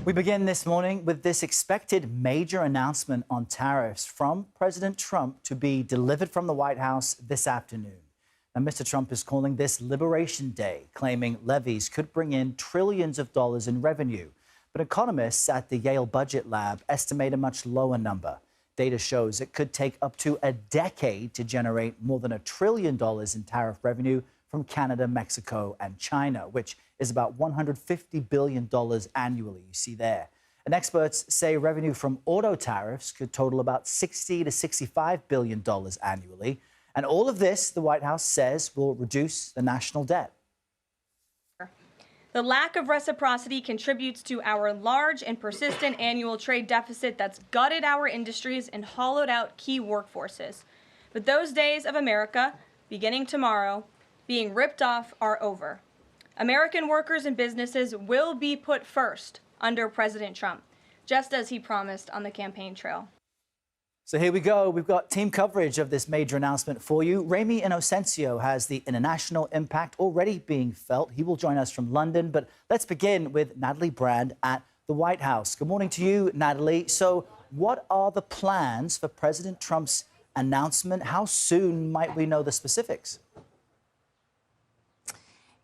We begin this morning with this expected major announcement on tariffs from President Trump to be delivered from the White House this afternoon. Now, Mr. Trump is calling this Liberation Day, claiming levies could bring in trillions of dollars in revenue. But economists at the Yale Budget Lab estimate a much lower number. Data shows it could take up to a decade to generate more than $1 trillion in tariff revenue from Canada, Mexico, and China, which is about $150 billion annually, you see there. And experts say revenue from auto tariffs could total about $60 to $65 billion annually. And all of this, the White House says, will reduce the national debt. The lack of reciprocity contributes to our large and persistent annual trade deficit that's gutted our industries and hollowed out key workforces. But those days of America, beginning tomorrow, being ripped off are over. American workers and businesses will be put first under President Trump, just as he promised on the campaign trail. So here we go. We've got team coverage of this major announcement for you. Remy Inocencio has the international impact already being felt. He will join us from London. But let's begin with Natalie Brand at the White House. Good morning to you, Natalie. So what are the plans for President Trump's announcement? How soon might we know the specifics?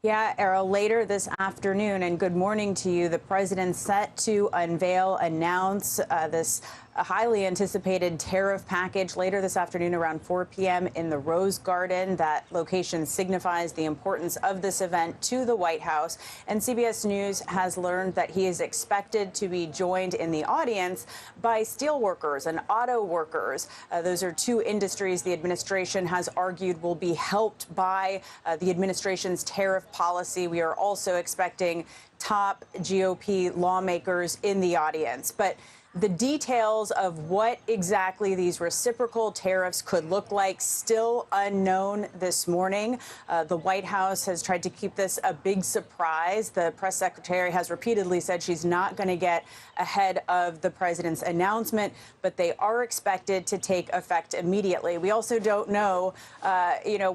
Yeah, Errol, later this afternoon, and good morning to you. The president's set to announce this highly anticipated tariff package later this afternoon around 4 p.m. in the Rose Garden. That location signifies the importance of this event to the White House. And CBS News has learned that he is expected to be joined in the audience by steel workers and auto workers. Those are two industries the administration has argued will be helped by the administration's tariff policy. We are also expecting top GOP lawmakers in the audience. But the details of what exactly these reciprocal tariffs could look like still unknown this morning. The White House has tried to keep this a big surprise. The press secretary has repeatedly said she's not going to get ahead of the president's announcement, but they are expected to take effect immediately. We also don't know,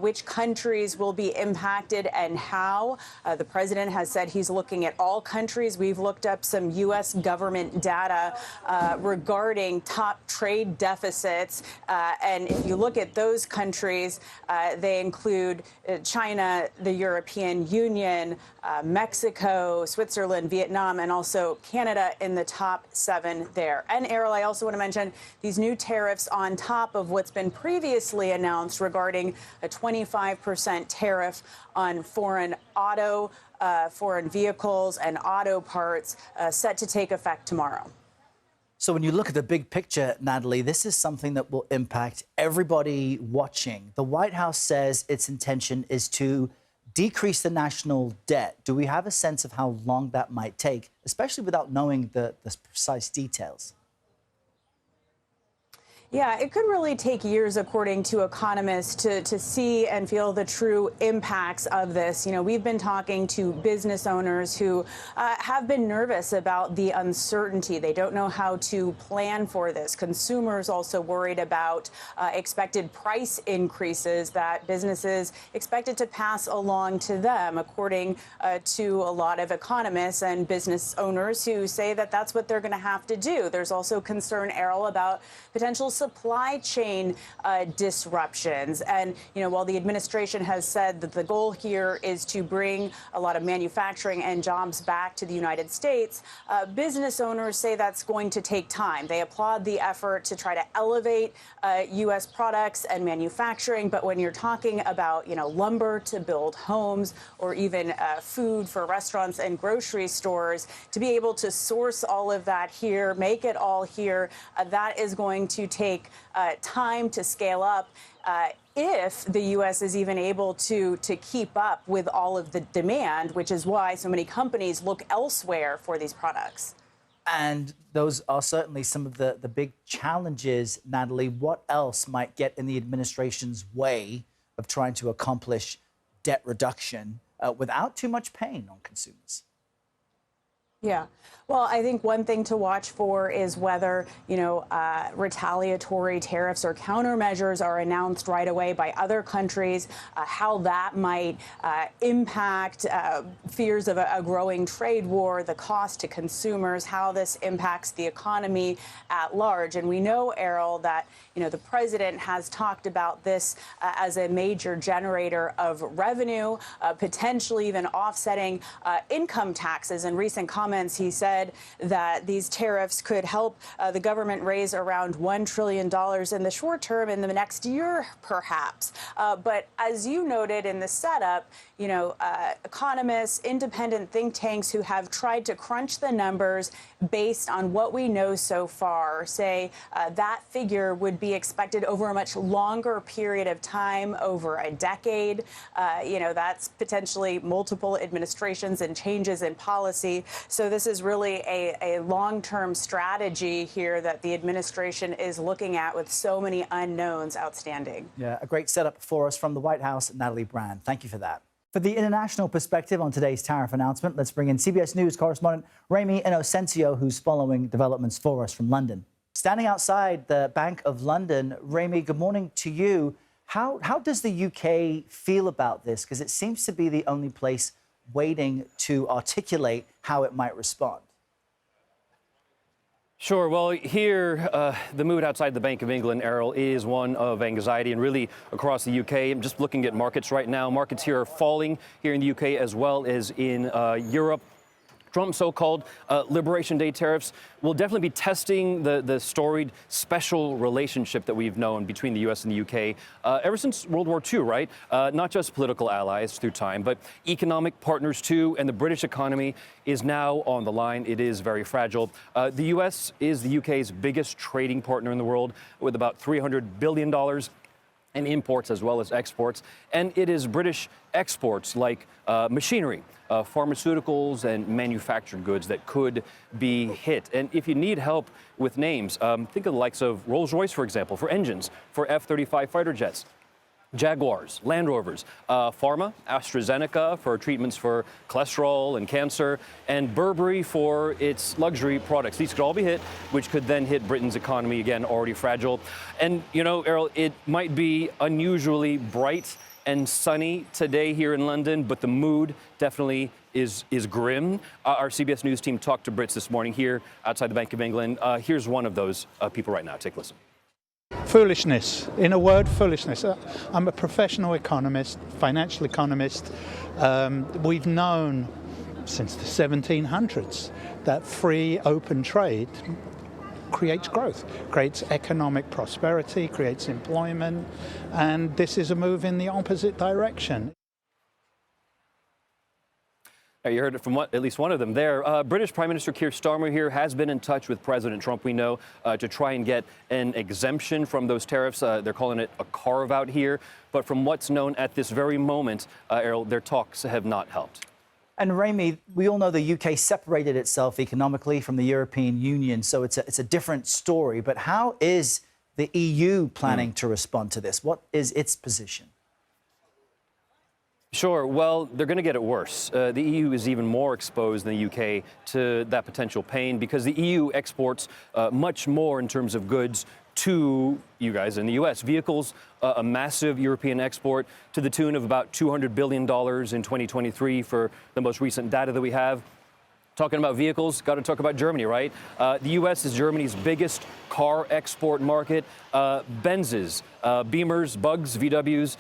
which countries will be impacted and how. The president has said he's looking at all countries. We've looked up some U.S. government data regarding top trade deficits. And if you look at those countries, they include China, the European Union, Mexico, Switzerland, Vietnam, and also Canada in the top 7 there. And Errol, I also want to mention these new tariffs on top of what's been previously announced regarding a 25% tariff on foreign vehicles and auto parts set to take effect tomorrow. So when you look at the big picture, Natalie, this is something that will impact everybody watching. The White House says its intention is to decrease the national debt. Do we have a sense of how long that might take, especially without knowing the precise details? Yeah, it could really take years, according to economists, to see and feel the true impacts of this. You know, we've been talking to business owners who have been nervous about the uncertainty. They don't know how to plan for this. Consumers also worried about expected price increases that businesses expected to pass along to them, according to a lot of economists and business owners who say that that's what they're going to have to do. There's also concern, Errol, about potential supply chain disruptions. And, while the administration has said that the goal here is to bring a lot of manufacturing and jobs back to the United States, business owners say that's going to take time. They applaud the effort to try to elevate U.S. products and manufacturing. But when you're talking about, lumber to build homes or even food for restaurants and grocery stores, to be able to source all of that here, make it all here, that is going to take time to scale up if the U.S. is even able to keep up with all of the demand, which is why so many companies look elsewhere for these products. And those are certainly some of the big challenges, Natalie. What else might get in the administration's way of trying to accomplish debt reduction without too much pain on consumers? Yeah. Well, I think one thing to watch for is whether, retaliatory tariffs or countermeasures are announced right away by other countries, how that might impact fears of a growing trade war, the cost to consumers, how this impacts the economy at large. And we know, Errol, that, the president has talked about this as a major generator of revenue, potentially even offsetting income taxes. In recent comments, he said that these tariffs could help the government raise around $1 trillion in the short term in the next year, perhaps. But as you noted in the setup, economists, independent think tanks who have tried to crunch the numbers based on what we know so far say that figure would be expected over a much longer period of time, over a decade. That's potentially multiple administrations and changes in policy. So this is really a long-term strategy here that the administration is looking at with so many unknowns outstanding. Yeah, a great setup for us from the White House, Natalie Brand. Thank you for that. For the international perspective on today's tariff announcement, let's bring in CBS News correspondent Remi Inocencio, who's following developments for us from London. Standing outside the Bank of London, Remi, good morning to you. How does the UK feel about this? Because it seems to be the only place waiting to articulate how it might respond. Sure. Well, here, the mood outside the Bank of England, Errol, is one of anxiety, and really across the UK. I'm just looking at markets right now. Markets here are falling here in the UK as well as in Europe. Trump's so-called Liberation Day tariffs will definitely be testing the storied special relationship that we've known between the U.S. and the U.K. Ever since World War II, right? Not just political allies through time, but economic partners too. And the British economy is now on the line. It is very fragile. The U.S. is the U.K.'s biggest trading partner in the world, with about $300 billion in imports as well as exports. And it is British exports like machinery, pharmaceuticals and manufactured goods that could be hit. And if you need help with names, think of the likes of Rolls-Royce, for example, for engines, for F-35 fighter jets. Jaguars, Land Rovers, Pharma, AstraZeneca for treatments for cholesterol and cancer, and Burberry for its luxury products. These could all be hit, which could then hit Britain's economy, again, already fragile. And, Errol, it might be unusually bright and sunny today here in London, but the mood definitely is grim. Our CBS News team talked to Brits this morning here outside the Bank of England. Here's one of those people right now. Take a listen. Foolishness. In a word, foolishness. I'm a professional economist, financial economist. We've known since the 1700s that free, open trade creates growth, creates economic prosperity, creates employment, and this is a move in the opposite direction. You heard it from at least one of them there. British Prime Minister Keir Starmer here has been in touch with President Trump, we know, to try and get an exemption from those tariffs. They're calling it a carve-out here. But from what's known at this very moment, Errol, their talks have not helped. And Remi, we all know the UK separated itself economically from the European Union, so it's a different story. But how is the EU planning to respond to this? What is its position? Sure. Well, they're going to get it worse. The EU is even more exposed than the UK to that potential pain because the EU exports much more in terms of goods to you guys in the U.S. Vehicles, a massive European export to the tune of about $200 billion in 2023 for the most recent data that we have. Talking about vehicles, got to talk about Germany, right? The U.S. is Germany's biggest car export market. Benzes, Beamers, Bugs, VWs,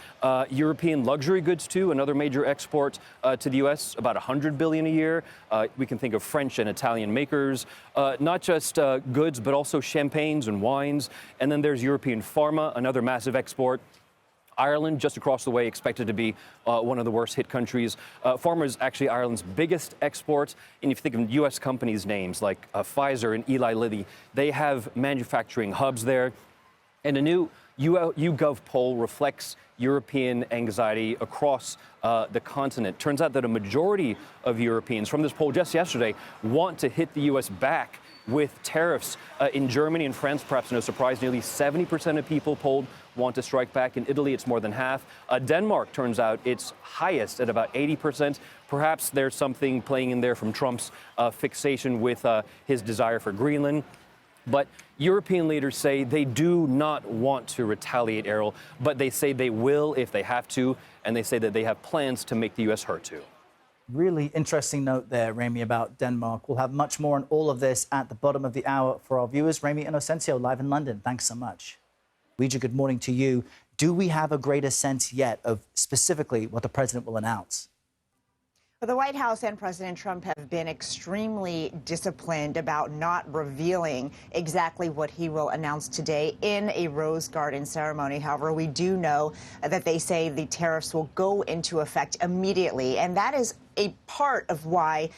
European luxury goods too, another major export to the U.S., about $100 billion a year. We can think of French and Italian makers, not just goods, but also champagnes and wines. And then there's European pharma, another massive export. Ireland, just across the way, expected to be one of the worst hit countries. Pharma is actually Ireland's biggest export. And if you think of U.S. companies' names like Pfizer and Eli Lilly, they have manufacturing hubs there. And a new YouGov poll reflects European anxiety across the continent. Turns out that a majority of Europeans from this poll just yesterday want to hit the U.S. back with tariffs. In Germany and France, perhaps no surprise, nearly 70% of people polled want to strike back. In Italy, it's more than half. Denmark turns out it's highest at about 80%. Perhaps there's something playing in there from Trump's fixation with his desire for Greenland. But European leaders say they do not want to retaliate, Errol, but they say they will if they have to, and they say that they have plans to make the U.S. hurt to. Really interesting note there, Rami, about Denmark. We'll have much more on all of this at the bottom of the hour for our viewers. Rami Inocencio, live in London. Thanks so much. Ouija, good morning to you. Do we have a greater sense yet of specifically what the president will announce? Well, the White House and President Trump have been extremely disciplined about not revealing exactly what he will announce today in a Rose Garden ceremony. However, we do know that they say the tariffs will go into effect immediately, and that is a part of why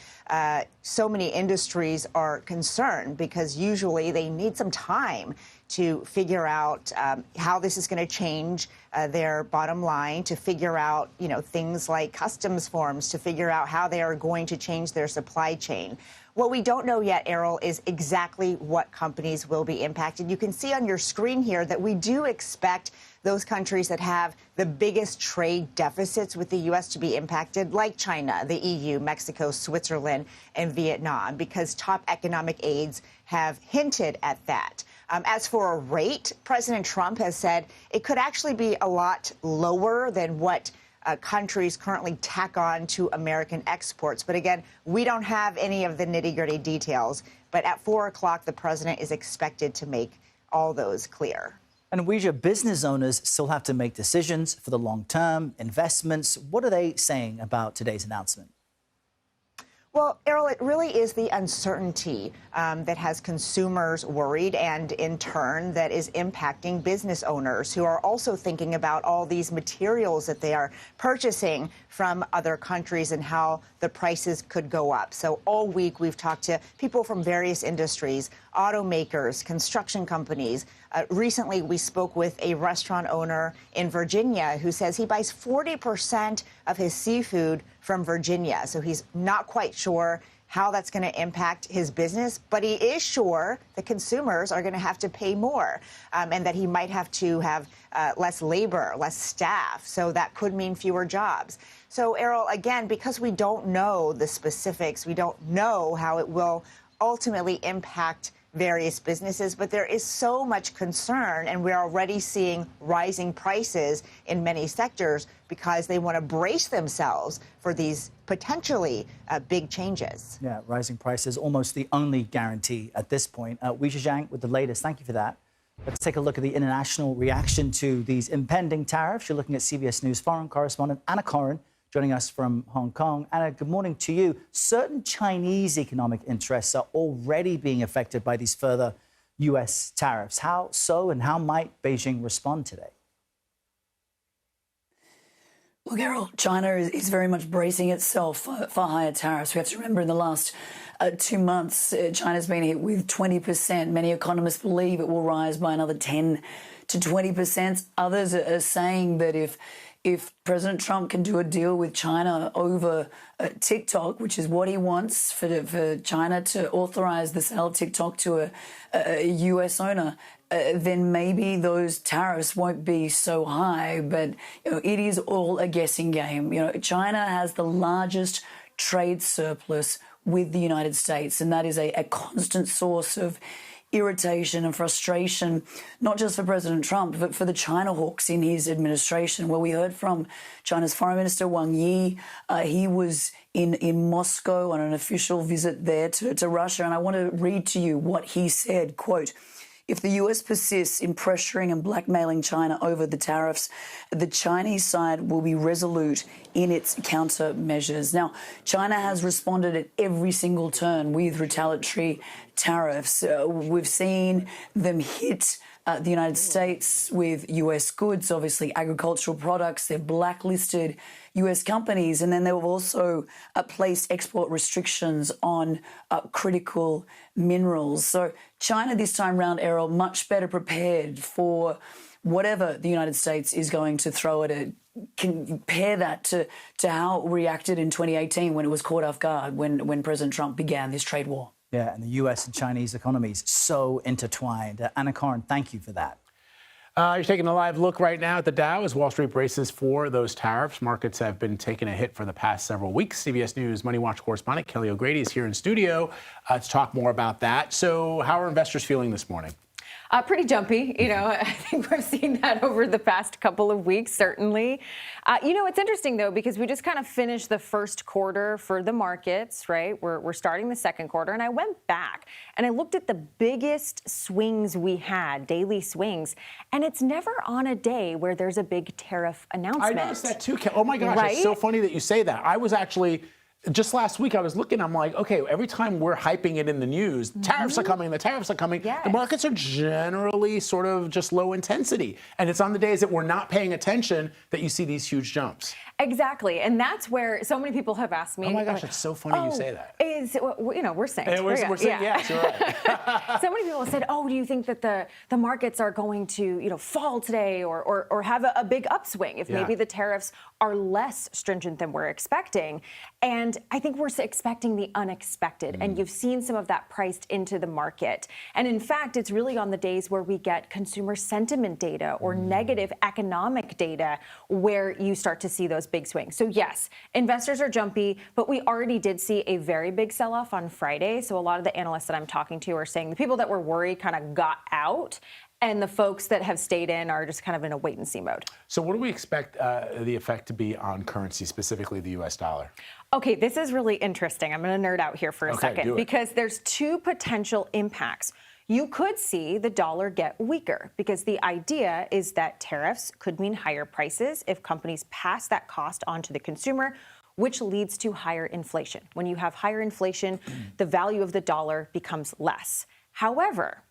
so many industries are concerned, because usually they need some time to figure out how this is going to change their bottom line, to figure out, things like customs forms, to figure out how they are going to change their supply chain. What we don't know yet, Errol, is exactly what companies will be impacted. You can see on your screen here that we do expect those countries that have the biggest trade deficits with the U.S. to be impacted, like China, the EU, Mexico, Switzerland, and Vietnam, because top economic aides have hinted at that. As for a rate, President Trump has said it could actually be a lot lower than what countries currently tack on to American exports. But again, we don't have any of the nitty-gritty details. But at 4 o'clock, the president is expected to make all those clear. And Ouija, business owners still have to make decisions for the long term, investments. What are they saying about today's announcement? Well, Errol, it really is the uncertainty that has consumers worried, and in turn that is impacting business owners who are also thinking about all these materials that they are purchasing from other countries and how the prices could go up. So all week we've talked to people from various industries, automakers, construction companies. Recently, we spoke with a restaurant owner in Virginia who says he buys 40% of his seafood from Virginia. So he's not quite sure how that's going to impact his business, but he is sure that consumers are going to have to pay more and that he might have to have less labor, less staff. So that could mean fewer jobs. So, Errol, again, because we don't know the specifics, we don't know how it will ultimately impact various businesses, but there is so much concern, and we're already seeing rising prices in many sectors because they want to brace themselves for these potentially big changes. Yeah, rising prices, almost the only guarantee at this point. Ouija Zhang with the latest. Thank you for that. Let's take a look at the international reaction to these impending tariffs. You're looking at CBS News foreign correspondent Anna Coren, joining us from Hong Kong. Anna, good morning to you. Certain Chinese economic interests are already being affected by these further U.S. tariffs. How so, and how might Beijing respond today? Well, Errol, China is very much bracing itself for higher tariffs. We have to remember in the last 2 months, China's been hit with 20%. Many economists believe it will rise by another 10 to 20%. Others are saying that if President Trump can do a deal with China over TikTok, which is what he wants for China to authorize the sale of TikTok to a U.S. owner, then maybe those tariffs won't be so high. But it is all a guessing game. China has the largest trade surplus with the United States, and that is a constant source of irritation and frustration, not just for President Trump, but for the China hawks in his administration. Well, we heard from China's Foreign Minister Wang Yi. He was in Moscow on an official visit there to Russia, and I want to read to you what he said, quote, "If the U.S. persists in pressuring and blackmailing China over the tariffs, the Chinese side will be resolute in its countermeasures." Now, China has responded at every single turn with retaliatory tariffs. We've seen them hit the United States with U.S. goods, obviously agricultural products. They've blacklisted U.S. companies, and then they've also placed export restrictions on critical minerals. So China this time round, Errol, much better prepared for whatever the United States is going to throw at it. Compare that to how it reacted in 2018 when it was caught off guard when President Trump began this trade war. Yeah, and the U.S. and Chinese economies so intertwined. Anna Corin, thank you for that. You're taking a live look right now at the Dow as Wall Street braces for those tariffs. Markets have been taking a hit for the past several weeks. CBS News Money Watch correspondent Kelly O'Grady is here in studio to talk more about that. So how are investors feeling this morning? Pretty jumpy. I think we've seen that over the past couple of weeks, certainly. It's interesting, though, because we just kind of finished the first quarter for the markets, right? We're starting the second quarter. And I went back and I looked at the biggest swings we had, daily swings. And it's never on a day where there's a big tariff announcement. I noticed that, too. Oh, my gosh. Right? It's so funny that you say that. I was actually... Just last week, I was looking, I'm like, okay, every time we're hyping it in the news, tariffs are coming, the tariffs are coming. Yes. The markets are generally sort of just low intensity. And it's on the days that we're not paying attention that you see these huge jumps. Exactly. And that's where so many people have asked me. Oh, my gosh, it's so funny you say that. We're saying. And we're saying, yes, you're right. So many people have said, do you think that the markets are going to, fall today or have a big upswing if maybe the tariffs are less stringent than we're expecting? And I think we're expecting the unexpected. And you've seen some of that priced into the market. And in fact, it's really on the days where we get consumer sentiment data or negative economic data where you start to see those big swings. So yes, investors are jumpy, but we already did see a very big sell-off on Friday. So a lot of the analysts that I'm talking to are saying the people that were worried kind of got out, and the folks that have stayed in are just kind of in a wait-and-see mode. So what do we expect the effect to be on currency, specifically the U.S. dollar? Okay, this is really interesting. I'm going to nerd out here for a second because there's two potential impacts. You could see the dollar get weaker because the idea is that tariffs could mean higher prices if companies pass that cost on to the consumer, which leads to higher inflation. When you have higher inflation, the value of the dollar becomes less. However,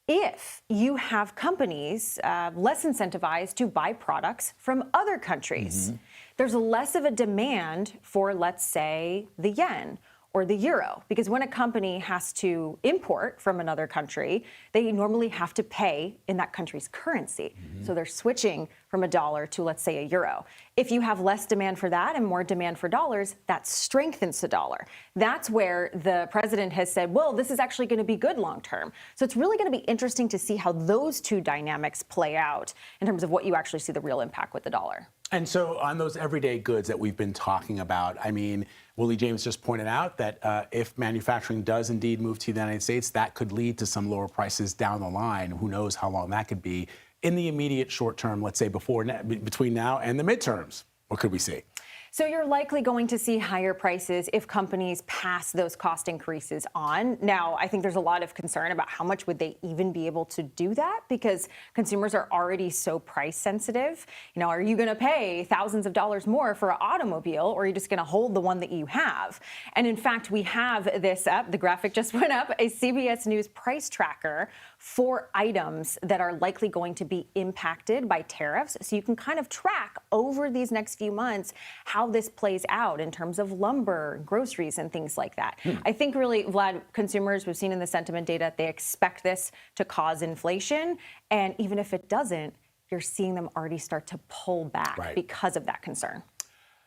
if you have companies less incentivized to buy products from other countries, there's less of a demand for, let's say, the yen or the euro, because when a company has to import from another country, they normally have to pay in that country's currency. So they're switching from a dollar to, let's say, a euro. If you have less demand for that and more demand for dollars, that strengthens the dollar. That's where the president has said, well, this is actually going to be good long term. So it's really going to be interesting to see how those two dynamics play out in terms of what you actually see the real impact with the dollar. And so on those everyday goods that we've been talking about, I mean, Willie James just pointed out that if manufacturing does indeed move to the United States, that could lead to some lower prices down the line. Who knows how long that could be in the immediate short term, let's say between now and the midterms. What could we see? So you're likely going to see higher prices if companies pass those cost increases on. Now, I think there's a lot of concern about how much would they even be able to do that because consumers are already so price sensitive. Are you going to pay thousands of dollars more for an automobile, or are you just going to hold the one that you have? And in fact, we have this up, the graphic just went up, a CBS News price tracker for items that are likely going to be impacted by tariffs. So you can kind of track over these next few months how this plays out in terms of lumber, groceries, and things like that. I think really, Vlad, consumers, we've seen in the sentiment data, they expect this to cause inflation. And even if it doesn't, you're seeing them already start to pull back because of that concern.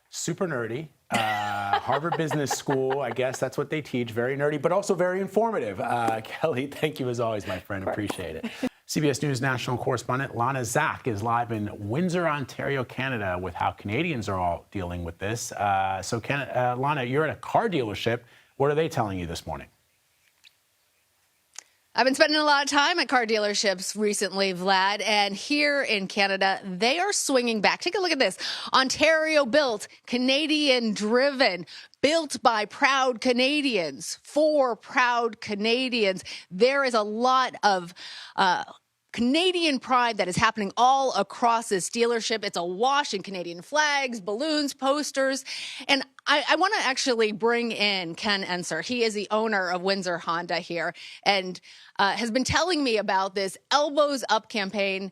Super nerdy. Harvard Business School, I guess that's what they teach. Very nerdy, but also very informative. Kelly, thank you as always, my friend. Appreciate it. CBS News national correspondent Lana Zak is live in Windsor, Ontario, Canada, with how Canadians are all dealing with this. Lana, you're at a car dealership. What are they telling you this morning? I've been spending a lot of time at car dealerships recently, Vlad, and here in Canada, they are swinging back. Take a look at this. Ontario built, Canadian driven, built by proud Canadians, for proud Canadians. There is a lot of Canadian pride that is happening all across this dealership. It's awash in Canadian flags, balloons, posters. And I want to actually bring in Ken Enser. He is the owner of Windsor Honda here and has been telling me about this Elbows Up campaign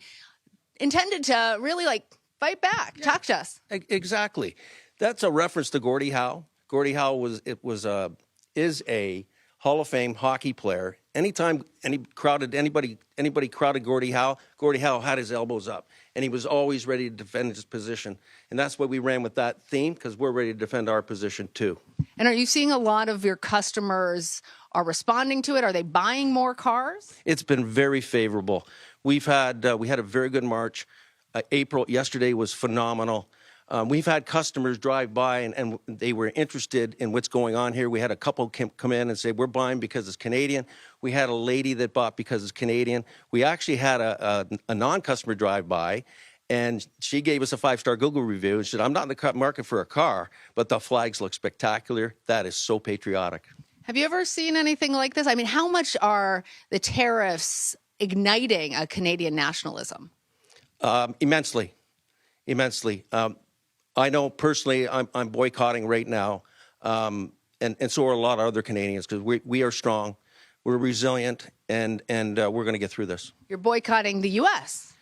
intended to really fight back. Yeah. Talk to us. Exactly. That's a reference to Gordie Howe. Gordie Howe is a Hall of Fame hockey player. Anytime anybody crowded Gordie Howe had his elbows up, and he was always ready to defend his position. And that's why we ran with that theme, because we're ready to defend our position too. And are you seeing a lot of your customers are responding to it? Are they buying more cars? It's been very favorable. We had a very good March. April yesterday was phenomenal. We've had customers drive by and they were interested in what's going on here. We had a couple come in and say, we're buying because it's Canadian. We had a lady that bought because it's Canadian. We actually had a non-customer drive by, and she gave us a 5-star Google review. She said, I'm not in the market for a car, but the flags look spectacular. That is so patriotic. Have you ever seen anything like this? I mean, how much are the tariffs igniting a Canadian nationalism? Immensely. I know personally I'm boycotting right now, and so are a lot of other Canadians, because we are strong, we're resilient, and we're going to get through this. You're boycotting the U.S.?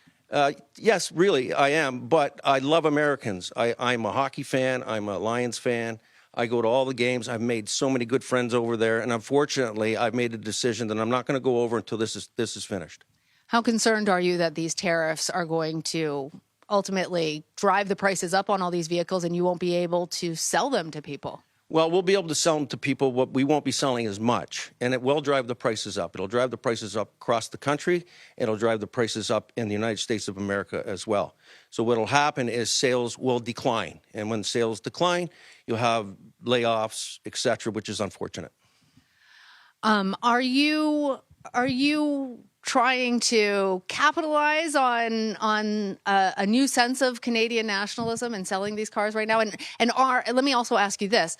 Yes, really, I am, but I love Americans. I'm a hockey fan, I'm a Lions fan. I go to all the games. I've made so many good friends over there, and unfortunately, I've made a decision that I'm not going to go over until this is finished. How concerned are you that these tariffs are going to ultimately drive the prices up on all these vehicles and you won't be able to sell them to people? Well, we'll be able to sell them to people, but we won't be selling as much, and it will drive the prices up. It'll drive the prices up across the country. It'll drive the prices up in the United States of America as well. So what will happen is sales will decline, and when sales decline, you'll have layoffs, et cetera, which is unfortunate. Are you trying to capitalize on a new sense of Canadian nationalism and selling these cars right now? And let me also ask you this.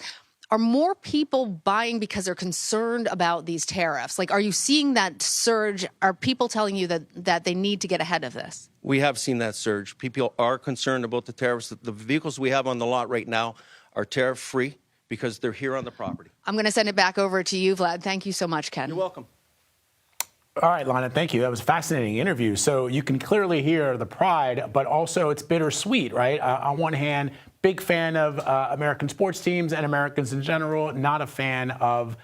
Are more people buying because they're concerned about these tariffs? Like, are you seeing that surge? Are people telling you that they need to get ahead of this? We have seen that surge. People are concerned about the tariffs. The vehicles we have on the lot right now are tariff-free because they're here on the property. I'm going to send it back over to you, Vlad. Thank you so much, Ken. You're welcome. All right, Lana, thank you. That was a fascinating interview. So you can clearly hear the pride, but also it's bittersweet, right? On one hand, big fan of American sports teams and Americans in general, not a fan of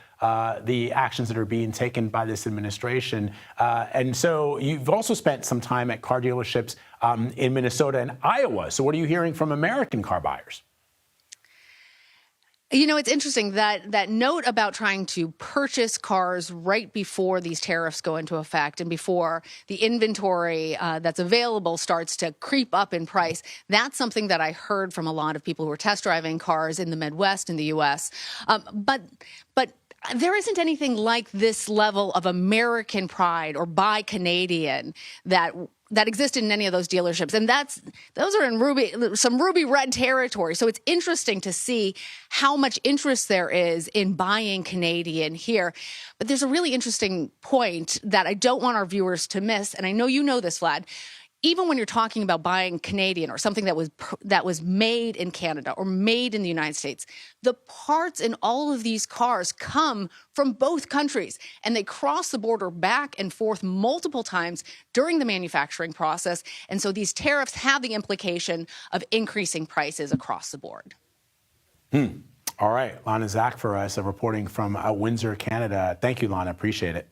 the actions that are being taken by this administration. And so you've also spent some time at car dealerships in Minnesota and Iowa. So what are you hearing from American car buyers? You know, it's interesting that note about trying to purchase cars right before these tariffs go into effect and before the inventory that's available starts to creep up in price. That's something that I heard from a lot of people who are test driving cars in the Midwest in the U.S. But there isn't anything like this level of American pride or buy Canadian that existed in any of those dealerships. And those are in some ruby red territory. So it's interesting to see how much interest there is in buying Canadian here. But there's a really interesting point that I don't want our viewers to miss. And I know you know this, Vlad. Even when you're talking about buying Canadian or something that was made in Canada or made in the United States, the parts in all of these cars come from both countries, and they cross the border back and forth multiple times during the manufacturing process. And so these tariffs have the implication of increasing prices across the board. All right, Lana Zach for us, reporting from Windsor, Canada. Thank you, Lana. Appreciate it.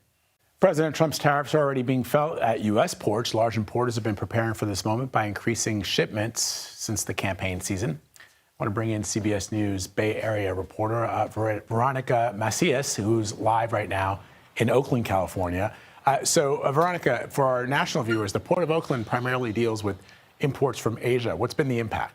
President Trump's tariffs are already being felt at U.S. ports. Large importers have been preparing for this moment by increasing shipments since the campaign season. I want to bring in CBS News Bay Area reporter Veronica Macias, who's live right now in Oakland, California. Veronica, for our national viewers, the Port of Oakland primarily deals with imports from Asia. What's been the impact?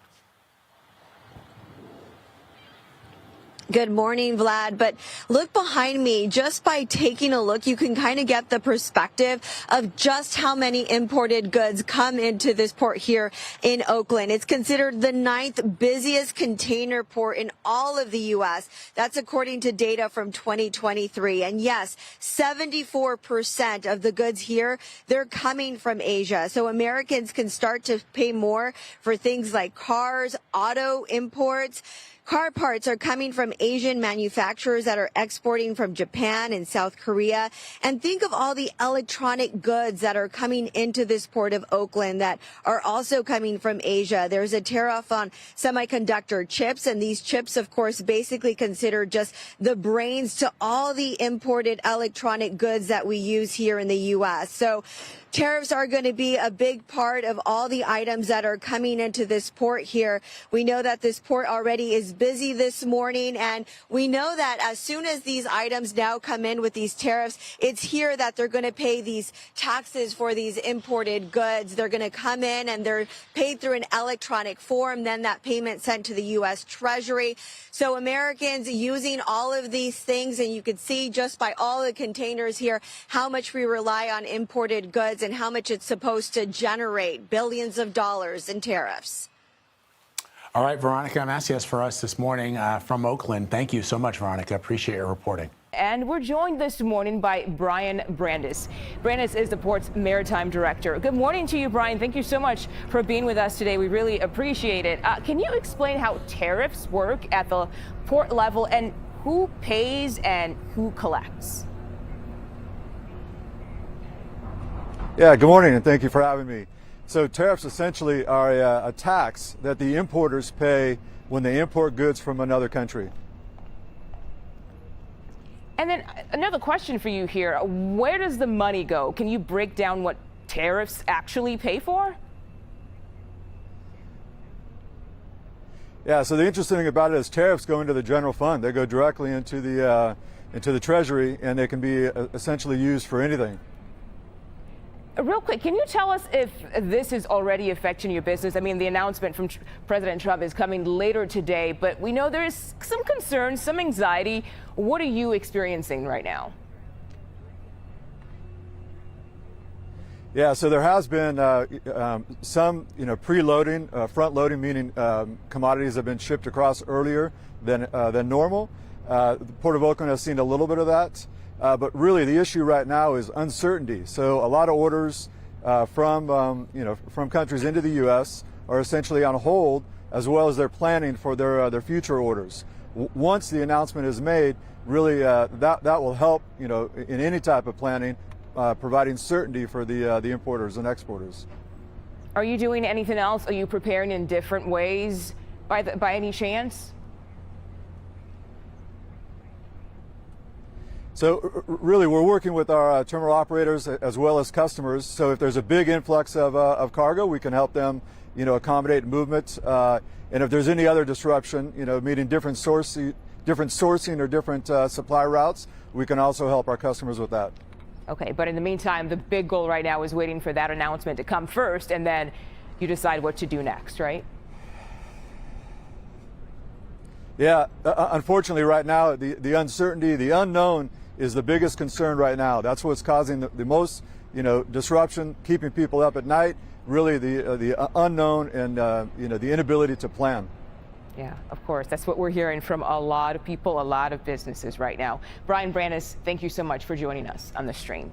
Good morning, Vlad. But look behind me. Just by taking a look, you can kind of get the perspective of just how many imported goods come into this port here in Oakland. It's considered the 9th busiest container port in all of the U.S. That's according to data from 2023. And yes, 74% of the goods here, they're coming from Asia. So Americans can start to pay more for things like cars, auto imports. Car parts are coming from Asian manufacturers that are exporting from Japan and South Korea. And think of all the electronic goods that are coming into this port of Oakland that are also coming from Asia. There's a tariff on semiconductor chips, and these chips, of course, basically considered just the brains to all the imported electronic goods that we use here in the U.S. So tariffs are going to be a big part of all the items that are coming into this port here. We know that this port already is busy this morning, and we know that as soon as these items now come in with these tariffs, it's here that they're going to pay these taxes for these imported goods. They're going to come in and they're paid through an electronic form, then that payment sent to the U.S. Treasury. So Americans using all of these things, and you can see just by all the containers here how much we rely on imported goods and how much it's supposed to generate billions of dollars in tariffs. All right, Veronica Macias for us this morning from Oakland. Thank you so much, Veronica. Appreciate your reporting. And we're joined this morning by Brian Brandis. Brandis is the port's maritime director. Good morning to you, Brian. Thank you so much for being with us today. We really appreciate it. Can you explain how tariffs work at the port level and who pays and who collects? Yeah, good morning, and thank you for having me. So tariffs essentially are a tax that the importers pay when they import goods from another country. And then another question for you here. Where does the money go? Can you break down what tariffs actually pay for? Yeah, so the interesting thing about it is tariffs go into the general fund. They go directly into the Treasury, and they can be essentially used for anything. Real quick, can you tell us if this is already affecting your business? I mean, the announcement from President Trump is coming later today, but we know there's some concern, some anxiety. What are you experiencing right now? Yeah, so there has been some, preloading, front loading, meaning commodities have been shipped across earlier than normal. The Port of Oakland has seen a little bit of that. But really, the issue right now is uncertainty. So a lot of orders from countries into the U.S. are essentially on hold, as well as their planning for their future orders. Once the announcement is made, really that will help, in any type of planning, providing certainty for the importers and exporters. Are you doing anything else? Are you preparing in different ways by any chance? So really, we're working with our terminal operators as well as customers. So if there's a big influx of cargo, we can help them, accommodate movement. And if there's any other disruption, meaning different sourcing or different supply routes, we can also help our customers with that. Okay, but in the meantime, the big goal right now is waiting for that announcement to come first, and then you decide what to do next, right? Yeah, unfortunately, right now, the uncertainty, the unknown is the biggest concern right now. That's what's causing the most, disruption, keeping people up at night. Really, the unknown and the inability to plan. Yeah, of course. That's what we're hearing from a lot of people, a lot of businesses right now. Brian Brandis, thank you so much for joining us on the stream.